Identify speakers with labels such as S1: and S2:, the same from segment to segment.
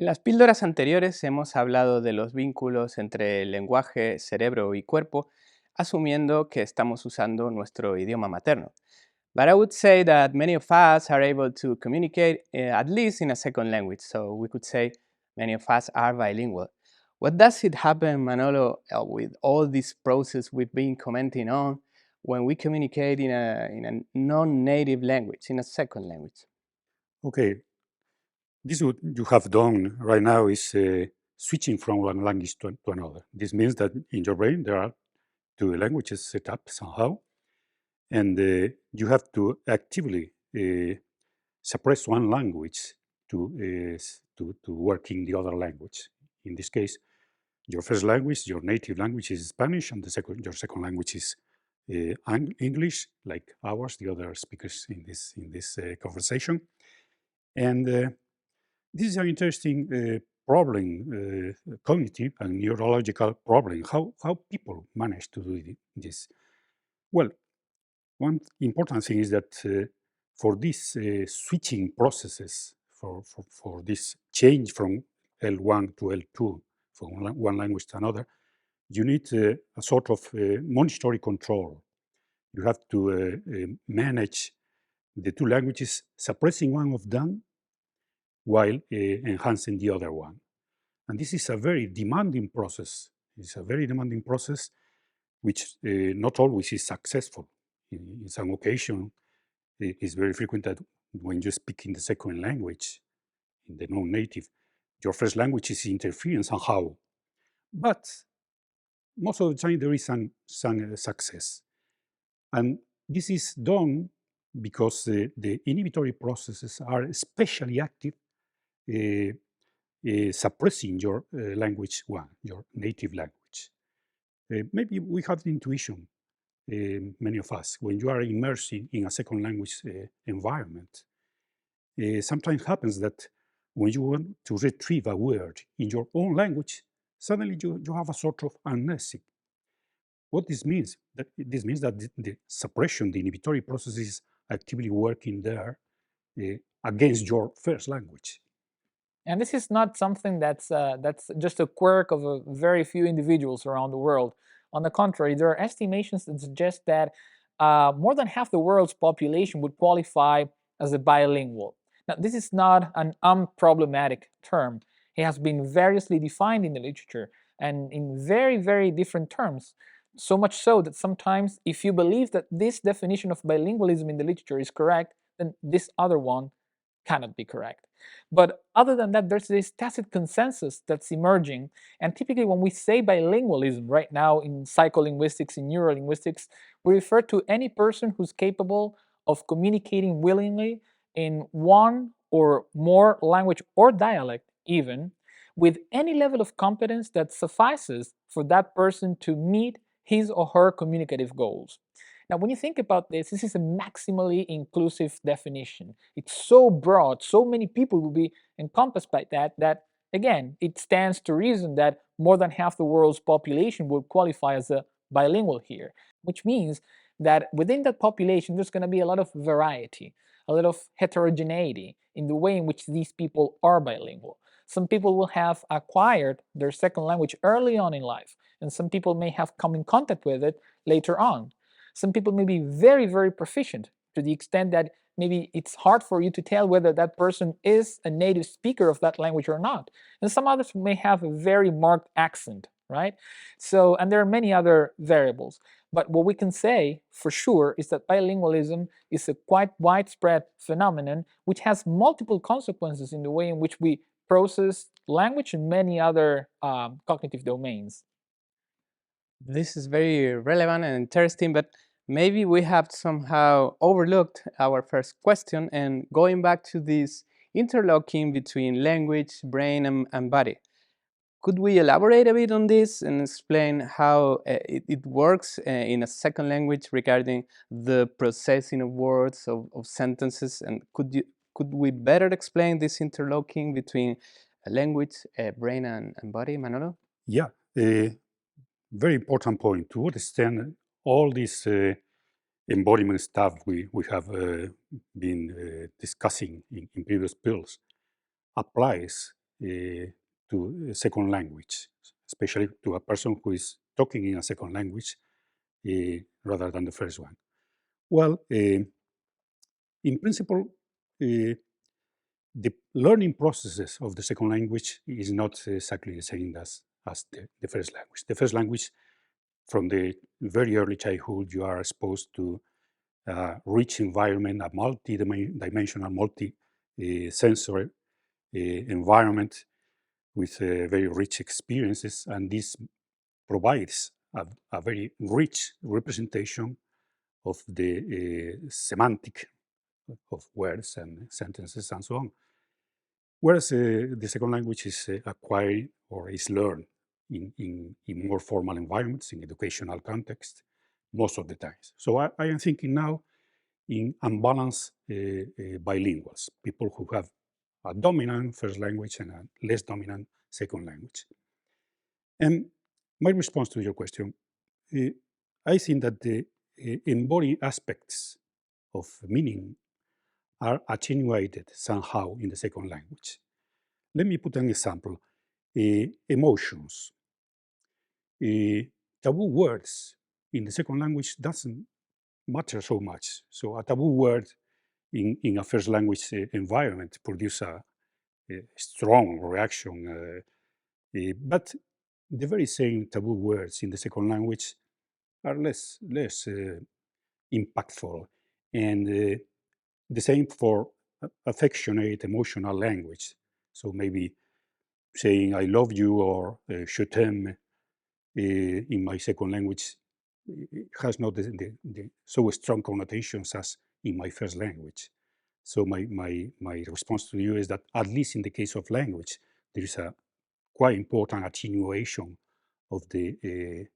S1: En las píldoras anteriores hemos hablado de los vínculos entre lenguaje, cerebro y cuerpo, asumiendo que estamos usando nuestro idioma materno. But I would say that many of us are able to communicate at least in a second language, so we could say many of us are bilingual. What does it happen, Manolo, with all this process we've been commenting on when we communicate in a non-native language, in a second language?
S2: Okay, this what you have done right now is switching from one language to another. This means that in your brain there are two languages set up somehow, and you have to actively suppress one language to work in the other language. In this case, your first language, your native language is Spanish, and your second language is English, like ours, the other speakers in this conversation. And this is an interesting problem, cognitive and neurological problem. How people manage to do this? Well, one important thing is that for these switching processes, for this change from L1 to L2, from one language to another, you need a sort of monetary control. You have to manage the two languages, suppressing one of them while enhancing the other one. And this is a very demanding process. It's a very demanding process which not always is successful. In some occasion, it is very frequent that when you speak in the second language, in the non-native, your first language is interfering somehow. But most of the time there is some success. And this is done because the inhibitory processes are especially active suppressing your language one, your native language. Maybe we have the intuition, many of us, when you are immersed in a second language environment. Sometimes happens that when you want to retrieve a word in your own language, suddenly you have a sort of amnesia. What this means? This means that the suppression, the inhibitory process is actively working there against your first language.
S3: And this is not something that's just a quirk of a very few individuals around the world. On the contrary, there are estimations that suggest that more than half the world's population would qualify as a bilingual. Now, this is not an unproblematic term. It has been variously defined in the literature and in very, very different terms. So much so that sometimes, if you believe that this definition of bilingualism in the literature is correct, then this other one cannot be correct. But other than that, there's this tacit consensus that's emerging. And typically when we say bilingualism right now in psycholinguistics, in neurolinguistics, we refer to any person who's capable of communicating willingly in one or more language or dialect even, with any level of competence that suffices for that person to meet his or her communicative goals. Now, when you think about this, this is a maximally inclusive definition. It's so broad, so many people will be encompassed by that again, it stands to reason that more than half the world's population would qualify as a bilingual here, which means that within that population, there's going to be a lot of variety, a lot of heterogeneity in the way in which these people are bilingual. Some people will have acquired their second language early on in life, and some people may have come in contact with it later on. Some people may be very, very proficient to the extent that maybe it's hard for you to tell whether that person is a native speaker of that language or not. And some others may have a very marked accent, right? So, and there are many other variables. But what we can say for sure is that bilingualism is a quite widespread phenomenon which has multiple consequences in the way in which we process language and many other cognitive domains.
S1: This is very relevant and interesting, but maybe we have somehow overlooked our first question and going back to this interlocking between language, brain, and body. Could we elaborate a bit on this and explain how it works in a second language regarding the processing of words, of sentences, and could we better explain this interlocking between language, brain, and body, Manolo?
S2: Yeah, very important point. To what extent all this embodiment stuff we have been discussing in previous pills applies to a second language, especially to a person who is talking in a second language rather than the first one? Well, in principle, the learning processes of the second language is not exactly the same as the first language. The first language, from the very early childhood, you are exposed to a rich environment, a multi-dimensional, multi-sensory environment with very rich experiences, and this provides a very rich representation of the semantic of words and sentences and so on. Whereas the second language is acquired or is learned in more formal environments, in educational context, most of the times. So I am thinking now in unbalanced bilinguals, people who have a dominant first language and a less dominant second language. And my response to your question, I think that the embodied aspects of meaning are attenuated somehow in the second language. Let me put an example. Emotions. Taboo words in the second language doesn't matter so much. So a taboo word in a first language environment produce a strong reaction. But the very same taboo words in the second language are less impactful. And the same for affectionate emotional language. So maybe saying I love you or je t'aime in my second language has not the so strong connotations as in my first language. So my response to you is that at least in the case of language, there is a quite important attenuation of the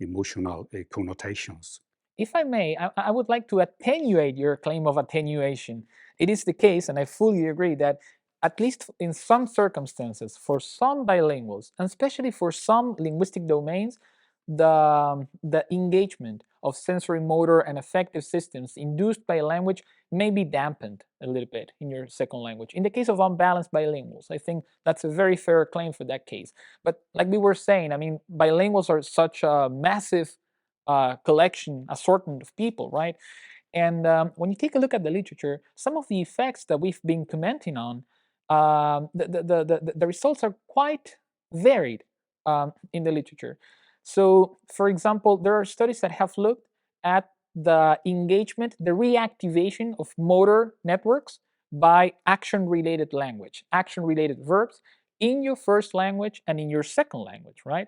S2: emotional connotations.
S3: If I may, I would like to attenuate your claim of attenuation. It is the case, and I fully agree, that at least in some circumstances, for some bilinguals, and especially for some linguistic domains, the engagement of sensory motor and affective systems induced by language may be dampened a little bit in your second language. In the case of unbalanced bilinguals, I think that's a very fair claim for that case. But like we were saying, I mean, bilinguals are such a massive collection, assortment of people, right? And when you take a look at the literature, some of the effects that we've been commenting on, the results are quite varied in the literature. So, for example, there are studies that have looked at the engagement, the reactivation of motor networks by action-related language, action-related verbs in your first language and in your second language, right?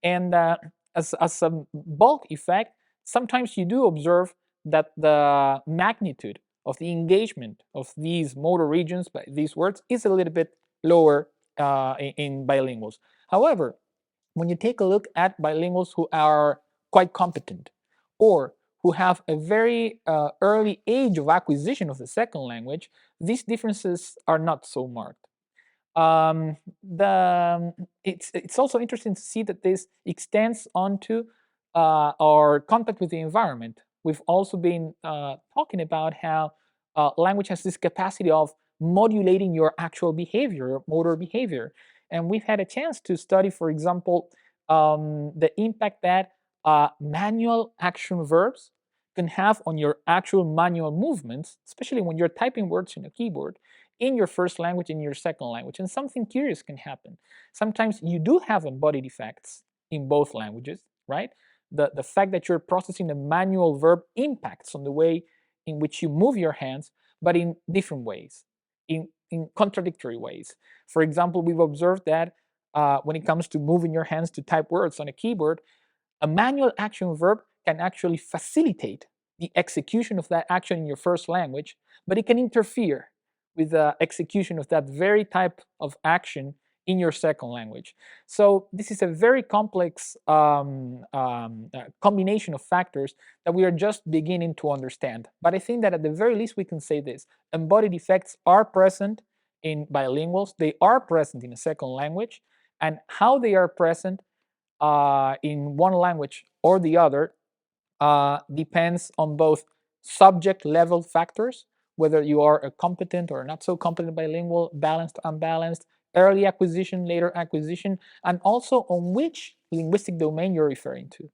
S3: And as a bulk effect, sometimes you do observe that the magnitude of the engagement of these motor regions by these words is a little bit lower in bilinguals. However, when you take a look at bilinguals who are quite competent or who have a very early age of acquisition of the second language, these differences are not so marked. It's also interesting to see that this extends onto our contact with the environment. We've also been talking about how language has this capacity of modulating your actual behavior, motor behavior. And we've had a chance to study, for example, the impact that manual action verbs can have on your actual manual movements, especially when you're typing words in a keyboard, in your first language, in your second language. And something curious can happen. Sometimes you do have embodied effects in both languages, right? The fact that you're processing a manual verb impacts on the way in which you move your hands, but in different ways, in contradictory ways. For example, we've observed that when it comes to moving your hands to type words on a keyboard, a manual action verb can actually facilitate the execution of that action in your first language, but it can interfere with the execution of that very type of action in your second language. So this is a very complex combination of factors that we are just beginning to understand. But I think that at the very least we can say this: embodied effects are present in bilinguals, they are present in a second language, and how they are present in one language or the other depends on both subject level factors, whether you are a competent or not so competent bilingual, balanced, unbalanced, early acquisition, later acquisition, and also on which linguistic domain you're referring to.